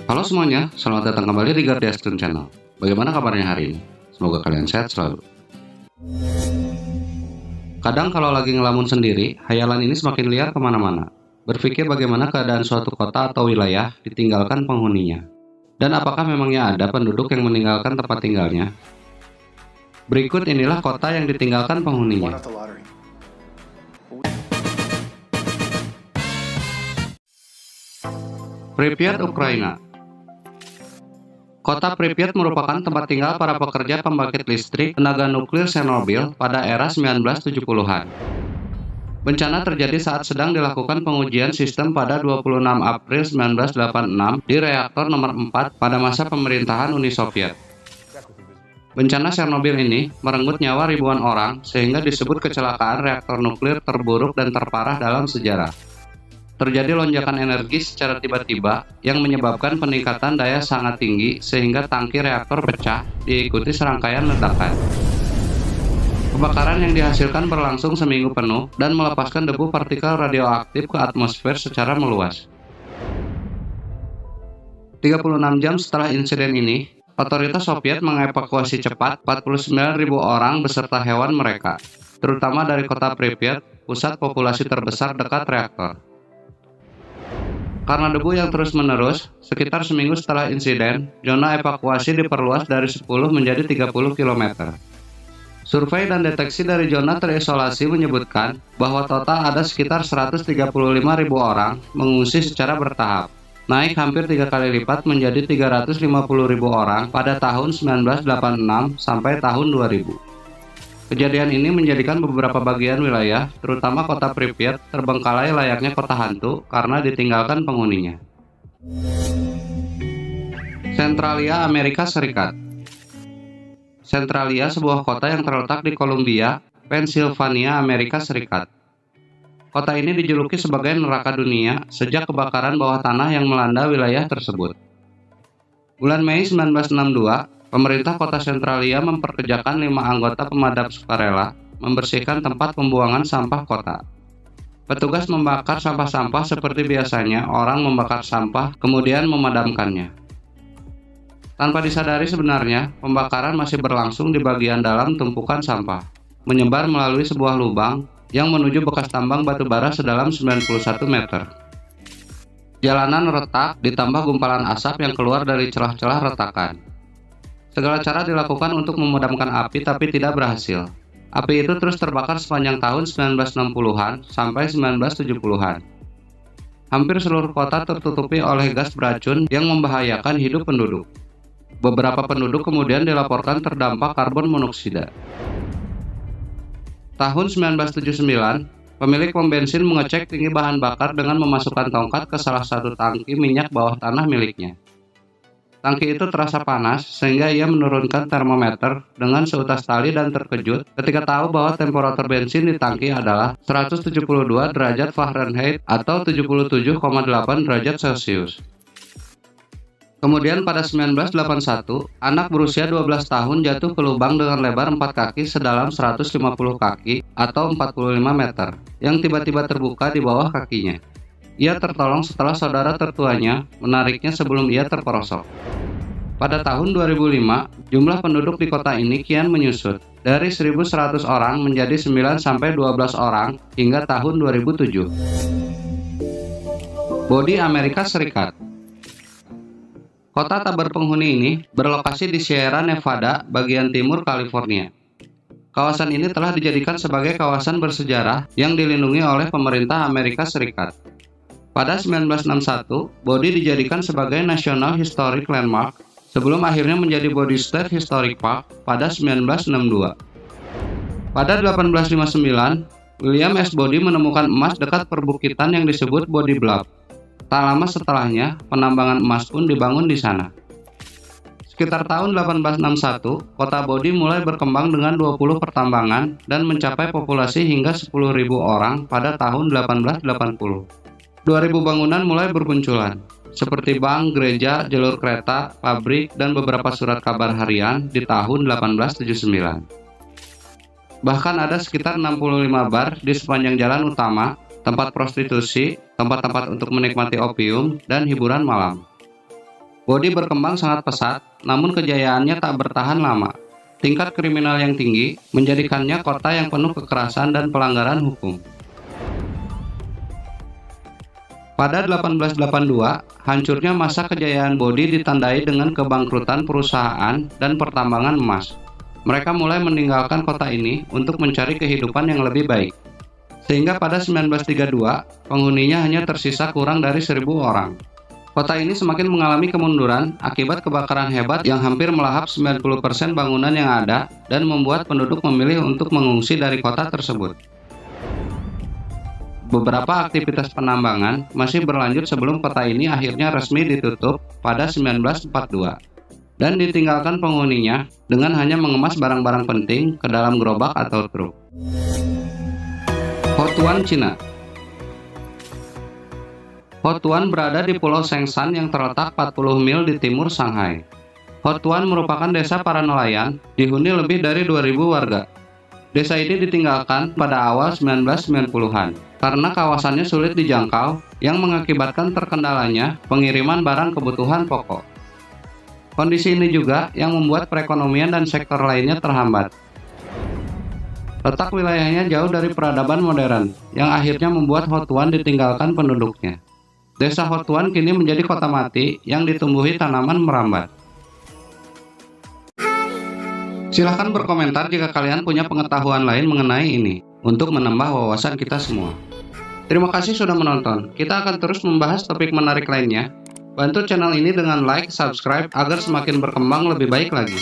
Halo semuanya, selamat datang kembali di Gardiaston Channel. Bagaimana kabarnya hari ini? Semoga kalian sehat selalu. Kadang kalau lagi ngelamun sendiri, hayalan ini semakin liar kemana-mana. Berpikir bagaimana keadaan suatu kota atau wilayah ditinggalkan penghuninya. Dan apakah memangnya ada penduduk yang meninggalkan tempat tinggalnya? Berikut inilah kota yang ditinggalkan penghuninya. Pripyat, Ukraina. Kota Pripyat merupakan tempat tinggal para pekerja pembangkit listrik tenaga nuklir Chernobyl pada era 1970-an. Bencana terjadi saat sedang dilakukan pengujian sistem pada 26 April 1986 di reaktor nomor 4 pada masa pemerintahan Uni Soviet. Bencana Chernobyl ini merenggut nyawa ribuan orang sehingga disebut kecelakaan reaktor nuklir terburuk dan terparah dalam sejarah. Terjadi lonjakan energi secara tiba-tiba yang menyebabkan peningkatan daya sangat tinggi sehingga tangki reaktor pecah diikuti serangkaian ledakan. Kebakaran yang dihasilkan berlangsung seminggu penuh dan melepaskan debu partikel radioaktif ke atmosfer secara meluas. 36 jam setelah insiden ini, otoritas Soviet mengevakuasi cepat 49.000 orang beserta hewan mereka, terutama dari kota Pripyat, pusat populasi terbesar dekat reaktor. Karena debu yang terus-menerus, sekitar seminggu setelah insiden, zona evakuasi diperluas dari 10 menjadi 30 km. Survei dan deteksi dari zona terisolasi menyebutkan bahwa total ada sekitar 135.000 orang mengungsi secara bertahap, naik hampir 3 kali lipat menjadi 350.000 orang pada tahun 1986 sampai tahun 2000. Kejadian ini menjadikan beberapa bagian wilayah, terutama kota Pripyat, terbengkalai layaknya kota hantu karena ditinggalkan penghuninya. Centralia, Amerika Serikat. Centralia sebuah kota yang terletak di Columbia, Pennsylvania, Amerika Serikat. Kota ini dijuluki sebagai neraka dunia sejak kebakaran bawah tanah yang melanda wilayah tersebut. Bulan Mei 1962, pemerintah kota Centralia memperkerjakan 5 anggota pemadam sukarela membersihkan tempat pembuangan sampah kota. Petugas membakar sampah-sampah seperti biasanya orang membakar sampah kemudian memadamkannya. Tanpa disadari sebenarnya, pembakaran masih berlangsung di bagian dalam tumpukan sampah, menyebar melalui sebuah lubang yang menuju bekas tambang batu bara sedalam 91 meter. Jalanan retak ditambah gumpalan asap yang keluar dari celah-celah retakan. Segala cara dilakukan untuk memadamkan api tapi tidak berhasil. Api itu terus terbakar sepanjang tahun 1960-an sampai 1970-an. Hampir seluruh kota tertutupi oleh gas beracun yang membahayakan hidup penduduk. Beberapa penduduk kemudian dilaporkan terdampak karbon monoksida. Tahun 1979, pemilik pom bensin mengecek tinggi bahan bakar dengan memasukkan tongkat ke salah satu tangki minyak bawah tanah miliknya. Tangki itu terasa panas sehingga ia menurunkan termometer dengan seutas tali dan terkejut ketika tahu bahwa temperatur bensin di tangki adalah 172 derajat Fahrenheit atau 77,8 derajat Celcius. Kemudian pada 1981, anak berusia 12 tahun jatuh ke lubang dengan lebar 4 kaki sedalam 150 kaki atau 45 meter yang tiba-tiba terbuka di bawah kakinya. Ia tertolong setelah saudara tertuanya menariknya sebelum ia terperosok. Pada tahun 2005, jumlah penduduk di kota ini kian menyusut dari 1.100 orang menjadi 9-12 orang hingga tahun 2007. Bodi, Amerika Serikat. Kota tak berpenghuni ini berlokasi di Sierra Nevada, bagian timur California. Kawasan ini telah dijadikan sebagai kawasan bersejarah yang dilindungi oleh pemerintah Amerika Serikat. Pada 1961, Bodi dijadikan sebagai National Historic Landmark sebelum akhirnya menjadi Bodi State Historic Park pada 1962. Pada 1859, William S. Bodi menemukan emas dekat perbukitan yang disebut Bodi Bluff. Tak lama setelahnya, penambangan emas pun dibangun di sana. Sekitar tahun 1861, kota Bodi mulai berkembang dengan 20 pertambangan dan mencapai populasi hingga 10.000 orang pada tahun 1880. 2.000 bangunan mulai bermunculan, seperti bank, gereja, jalur kereta, pabrik, dan beberapa surat kabar harian di tahun 1879. Bahkan ada sekitar 65 bar di sepanjang jalan utama, tempat prostitusi, tempat-tempat untuk menikmati opium, dan hiburan malam. Bodi berkembang sangat pesat, namun kejayaannya tak bertahan lama. Tingkat kriminal yang tinggi menjadikannya kota yang penuh kekerasan dan pelanggaran hukum. Pada 1882, hancurnya masa kejayaan Bodi ditandai dengan kebangkrutan perusahaan dan pertambangan emas. Mereka mulai meninggalkan kota ini untuk mencari kehidupan yang lebih baik. Sehingga pada 1932, penghuninya hanya tersisa kurang dari 1.000 orang. Kota ini semakin mengalami kemunduran akibat kebakaran hebat yang hampir melahap 90% bangunan yang ada dan membuat penduduk memilih untuk mengungsi dari kota tersebut. Beberapa aktivitas penambangan masih berlanjut sebelum kota ini akhirnya resmi ditutup pada 1942 dan ditinggalkan penghuninya dengan hanya mengemas barang-barang penting ke dalam gerobak atau truk. Hotuan Cina. Hotuan berada di Pulau Sengsan yang terletak 40 mil di timur Shanghai. Hotuan merupakan desa para nelayan, dihuni lebih dari 2.000 warga. Desa ini ditinggalkan pada awal 1990-an karena kawasannya sulit dijangkau yang mengakibatkan terkendalanya pengiriman barang kebutuhan pokok. Kondisi ini juga yang membuat perekonomian dan sektor lainnya terhambat. Letak wilayahnya jauh dari peradaban modern yang akhirnya membuat Hotuan ditinggalkan penduduknya. Desa Hotuan kini menjadi kota mati yang ditumbuhi tanaman merambat. Silahkan berkomentar jika kalian punya pengetahuan lain mengenai ini, untuk menambah wawasan kita semua. Terima kasih sudah menonton. Kita akan terus membahas topik menarik lainnya. Bantu channel ini dengan like, subscribe, agar semakin berkembang lebih baik lagi.